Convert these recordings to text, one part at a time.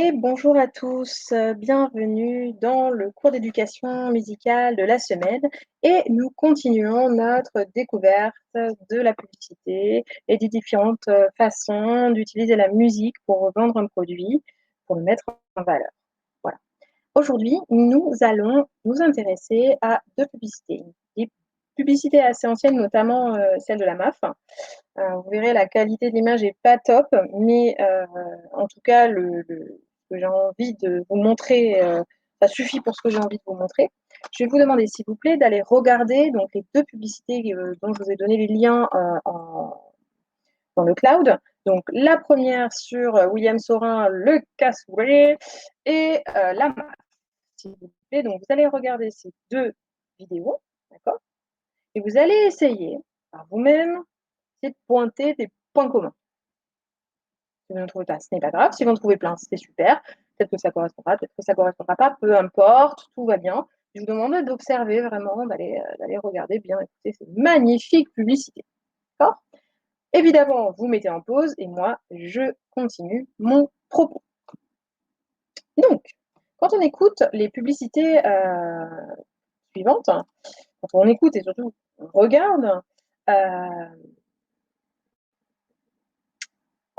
Et bonjour à tous, bienvenue dans le cours d'éducation musicale de la semaine et nous continuons notre découverte de la publicité et des différentes façons d'utiliser la musique pour vendre un produit, pour le mettre en valeur. Voilà. Aujourd'hui, nous allons nous intéresser à 2 publicités. Des publicités assez anciennes, notamment, celle de la MAF. Vous verrez, la qualité de l'image est pas top, mais en tout cas, ce que j'ai envie de vous montrer, ça suffit pour ce que j'ai envie de vous montrer. Je vais vous demander, s'il vous plaît, d'aller regarder donc les 2 publicités, dont je vous ai donné les liens, dans le cloud. Donc la première sur, William Saurin, le cassoulet et la marque, s'il vous plaît. Donc vous allez regarder ces 2 vidéos, d'accord? Et vous allez essayer par vous-même, essayer de pointer des points communs. Si vous ne trouvez pas, ce n'est pas grave. Si vous en trouvez plein, c'est super. Peut-être que ça correspondra, peut-être que ça correspondra pas, peu importe, tout va bien. Je vous demande d'observer vraiment, d'aller regarder bien écouter ces magnifiques publicités. D'accord? Évidemment, vous mettez en pause et moi, je continue mon propos. Donc, quand on écoute les publicités suivantes, quand on écoute et surtout on regarde,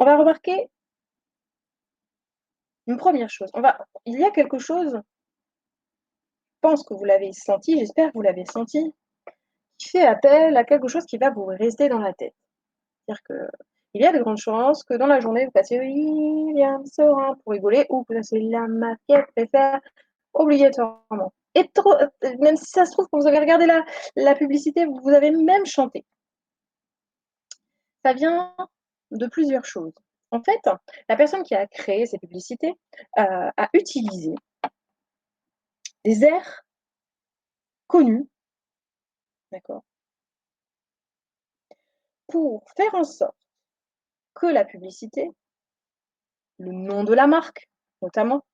on va remarquer une première chose. Il y a quelque chose, je pense que vous l'avez senti, j'espère que vous l'avez senti, qui fait appel à quelque chose qui va vous rester dans la tête. C'est-à-dire qu'il y a de grandes chances que dans la journée, vous passiez William Saurin pour rigoler ou que c'est la maquette préfère obligatoirement. Et trop, même si ça se trouve, quand vous avez regardé la publicité, vous avez même chanté. Ça vient de plusieurs choses. En fait, la personne qui a créé ces publicités a utilisé des airs connus, d'accord, pour faire en sorte que la publicité, le nom de la marque notamment,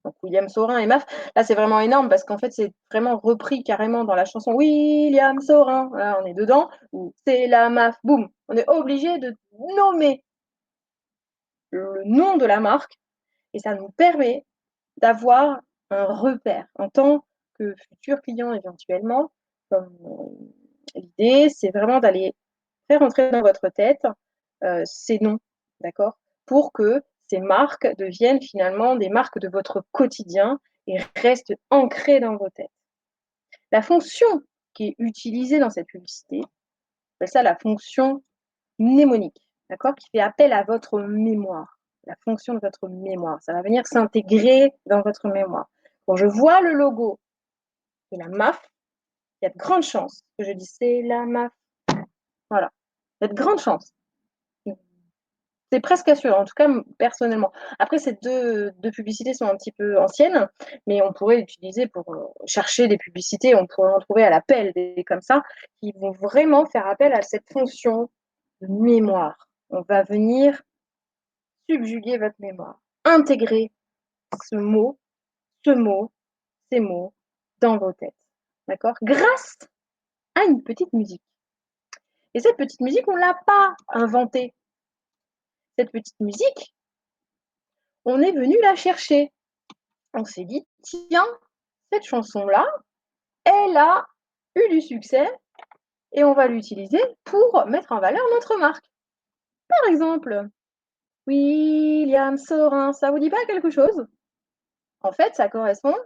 donc William Saurin et MAF, là c'est vraiment énorme parce qu'en fait c'est vraiment repris carrément dans la chanson William Saurin, voilà, on est dedans, ou c'est la MAF, boum, on est obligé de nommer le nom de la marque et ça nous permet d'avoir un repère en tant que futur client éventuellement. Comme, l'idée, c'est vraiment d'aller faire entrer dans votre tête ces noms, d'accord? Pour que ces marques deviennent finalement des marques de votre quotidien et restent ancrées dans vos têtes. La fonction qui est utilisée dans cette publicité, c'est ça la fonction mnémonique, d'accord? Qui fait appel à votre mémoire, la fonction de votre mémoire. Ça va venir s'intégrer dans votre mémoire. Quand je vois le logo de la MAF, il y a de grandes chances que je dise c'est la MAF. Voilà. Il y a de grandes chances. C'est presque assuré, en tout cas personnellement. Après, ces deux publicités sont un petit peu anciennes, mais on pourrait l'utiliser pour chercher des publicités, on pourrait en trouver à l'appel, des comme ça, qui vont vraiment faire appel à cette fonction de mémoire. On va venir subjuguer votre mémoire, intégrer ce mot, ce mot, ces mots dans vos têtes. D'accord? Grâce à une petite musique. Et cette petite musique, on ne l'a pas inventée. Cette petite musique, on est venu la chercher. On s'est dit, tiens, cette chanson-là, elle a eu du succès et on va l'utiliser pour mettre en valeur notre marque. Par exemple, William Saurin, ça vous dit pas quelque chose? En fait, ça correspond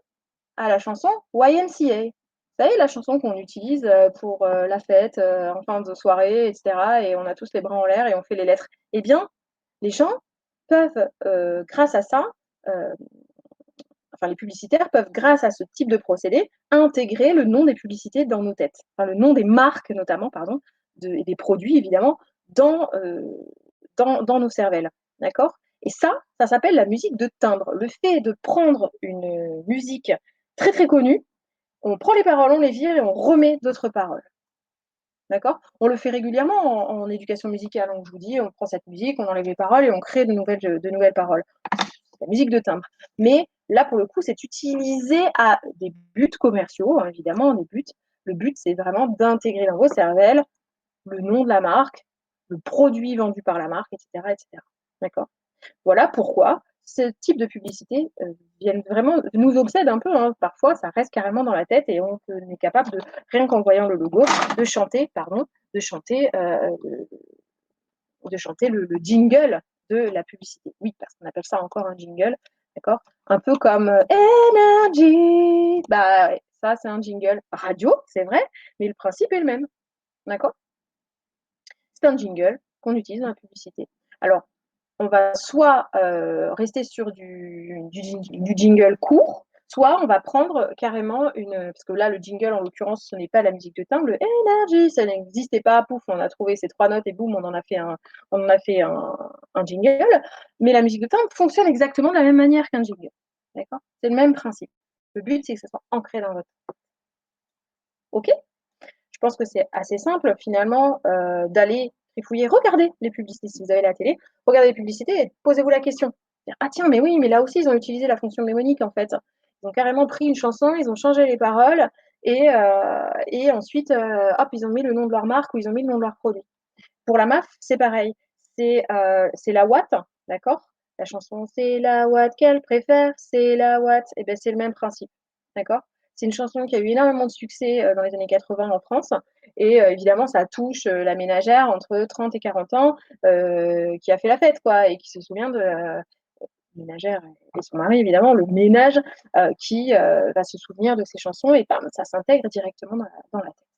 à la chanson YMCA. Vous savez, la chanson qu'on utilise pour la fête, en fin de soirée, etc. Et on a tous les bras en l'air et on fait les lettres. Eh bien, les gens peuvent, grâce à ça, euh, enfin les publicitaires peuvent, grâce à ce type de procédé, intégrer le nom des publicités dans nos têtes, enfin le nom des marques notamment, pardon, et des produits évidemment, dans, dans nos cervelles. D'accord? Et ça s'appelle la musique de timbre. Le fait de prendre une musique très très connue, on prend les paroles, on les vire et on remet d'autres paroles. D'accord? On le fait régulièrement en éducation musicale. Donc, je vous dis, on prend cette musique, on enlève les paroles et on crée de nouvelles paroles. C'est la musique de timbre. Mais là, pour le coup, c'est utilisé à des buts commerciaux, hein, évidemment, des buts. Le but, c'est vraiment d'intégrer dans vos cervelles le nom de la marque, le produit vendu par la marque, etc., etc. D'accord? Voilà pourquoi ce type de publicité viennent vraiment nous obsède un peu, hein. Parfois, ça reste carrément dans la tête et on est capable de, rien qu'en voyant le logo, de chanter, de chanter le jingle de la publicité. Oui, parce qu'on appelle ça encore un jingle, d'accord? Un peu comme Energy. Bah ouais, ça c'est un jingle radio, c'est vrai, mais le principe est le même, d'accord? C'est un jingle qu'on utilise dans la publicité. Alors, on va soit rester sur du jingle court, soit on va prendre carrément parce que là, le jingle, en l'occurrence, ce n'est pas la musique de timbre, le Energy, ça n'existait pas, pouf, on a trouvé ces 3 notes et boum, on en a fait un jingle. Mais la musique de timbre fonctionne exactement de la même manière qu'un jingle. D'accord? C'est le même principe. Le but, c'est que ça soit ancré dans votre. OK? Je pense que c'est assez simple finalement d'aller trifouiller, regarder les publicités si vous avez la télé, regardez les publicités et posez-vous la question. Ah tiens, mais oui, mais là aussi ils ont utilisé la fonction mnémonique en fait. Ils ont carrément pris une chanson, ils ont changé les paroles et ensuite hop, ils ont mis le nom de leur marque ou ils ont mis le nom de leur produit. Pour la MAF, c'est pareil. C'est la Watt, d'accord? La chanson c'est la Watt qu'elle préfère, c'est la Watt. Et ben c'est le même principe, d'accord? C'est une chanson qui a eu énormément de succès dans les années 80 en France. Et évidemment, ça touche la ménagère entre 30 et 40 ans qui a fait la fête, quoi, et qui se souvient de ménagère et son mari, évidemment, le ménage qui va se souvenir de ces chansons et bam, ça s'intègre directement dans la tête.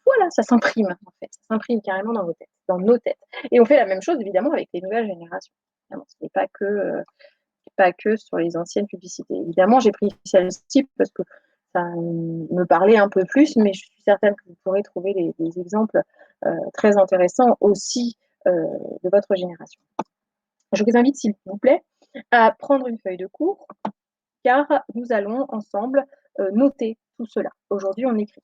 Voilà, ça s'imprime en fait, ça s'imprime carrément dans vos têtes, dans nos têtes. Et on fait la même chose évidemment avec les nouvelles générations. Évidemment, ce n'est pas que sur les anciennes publicités. Évidemment, j'ai pris celle-ci parce que ça me parlait un peu plus, mais je suis certaine que vous pourrez trouver des exemples très intéressants aussi de votre génération. Je vous invite, s'il vous plaît, à prendre une feuille de cours, car nous allons ensemble noter tout cela. Aujourd'hui, on écrit.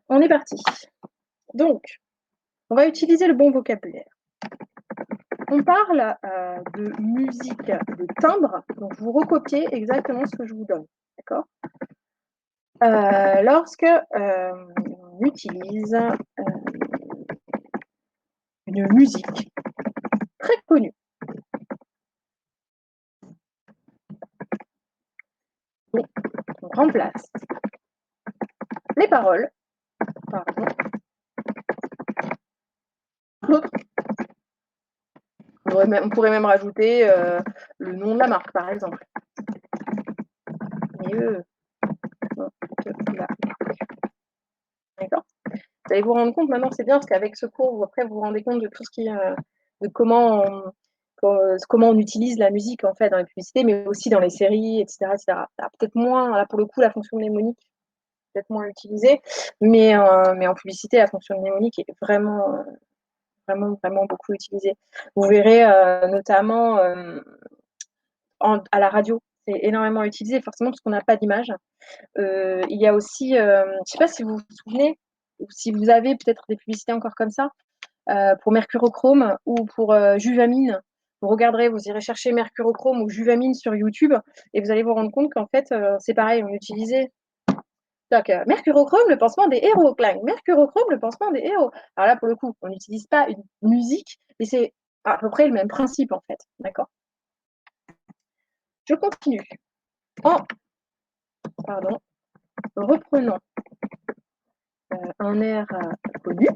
On est parti. Donc, on va utiliser le bon vocabulaire. On parle de musique de timbre, donc vous recopiez exactement ce que je vous donne, d'accord? Lorsque on utilise une musique très connue, donc on remplace les paroles par l'autre. On pourrait même rajouter le nom de la marque, par exemple. D'accord? Vous allez vous rendre compte maintenant, c'est bien parce qu'avec ce cours, après, vous vous rendez compte de tout ce qui de comment on utilise la musique en fait dans les publicités, mais aussi dans les séries, etc. etc. Peut-être moins, là pour le coup, la fonction mnémonique peut-être moins utilisée, mais en publicité, la fonction mnémonique est vraiment, vraiment beaucoup utilisée. Vous verrez notamment à la radio, c'est énormément utilisé, forcément parce qu'on n'a pas d'image. Il y a aussi, je ne sais pas si vous vous souvenez, ou si vous avez peut-être des publicités encore comme ça, pour Mercurochrome ou pour Juvamine. Vous regarderez, vous irez chercher Mercurochrome ou Juvamine sur YouTube et vous allez vous rendre compte qu'en fait, c'est pareil, on utilisait Mercurochrome, le pansement des héros. Clang. Mercurochrome, le pansement des héros. Alors là, pour le coup, on n'utilise pas une musique, mais c'est à peu près le même principe en fait. D'accord. Je continue. Reprenons un air connu.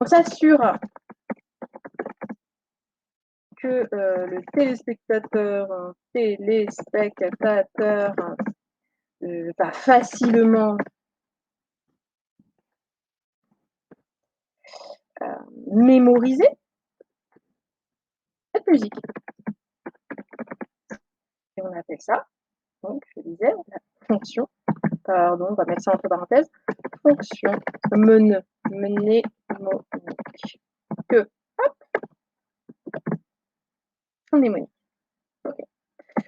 On s'assure que le téléspectateur va facilement mémoriser cette musique. Et on appelle ça, donc je disais, la fonction, on va mettre ça entre parenthèses, fonction mnémonique. Que, hop, mnémonique. Okay.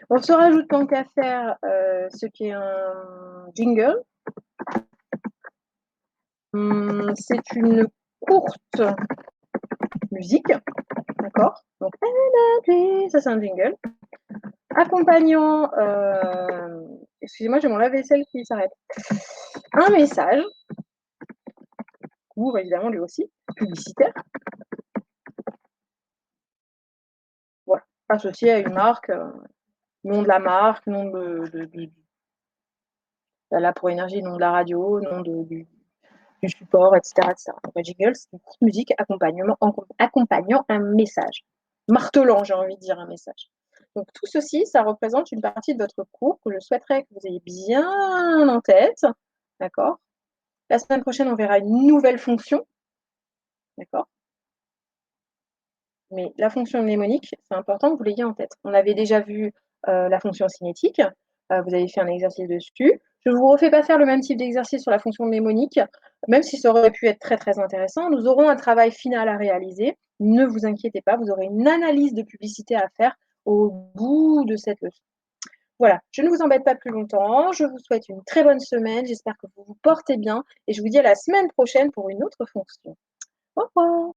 On se rajoute tant qu'à faire ce qui est un jingle. C'est une courte musique, d'accord? Donc, ça c'est un jingle. Accompagnant, excusez-moi, j'ai mon lave-vaisselle qui s'arrête. Un message, court évidemment lui aussi, publicitaire, associé à une marque, nom de la marque, nom de là, pour énergie, nom de la radio, nom du support, et cetera, et cetera. Donc un jingle, c'est une petite musique accompagnant un message. Martelant, j'ai envie de dire, un message. Donc tout ceci, ça représente une partie de votre cours que je souhaiterais que vous ayez bien en tête, d'accord? La semaine prochaine, on verra une nouvelle fonction, d'accord? Mais la fonction mnémonique, c'est important que vous l'ayez en tête. On avait déjà vu, la fonction cinétique, vous avez fait un exercice dessus. Je ne vous refais pas faire le même type d'exercice sur la fonction mnémonique, même si ça aurait pu être très, très intéressant. Nous aurons un travail final à réaliser. Ne vous inquiétez pas, vous aurez une analyse de publicité à faire au bout de cette leçon. Voilà, je ne vous embête pas plus longtemps. Je vous souhaite une très bonne semaine. J'espère que vous vous portez bien et je vous dis à la semaine prochaine pour une autre fonction. Au revoir.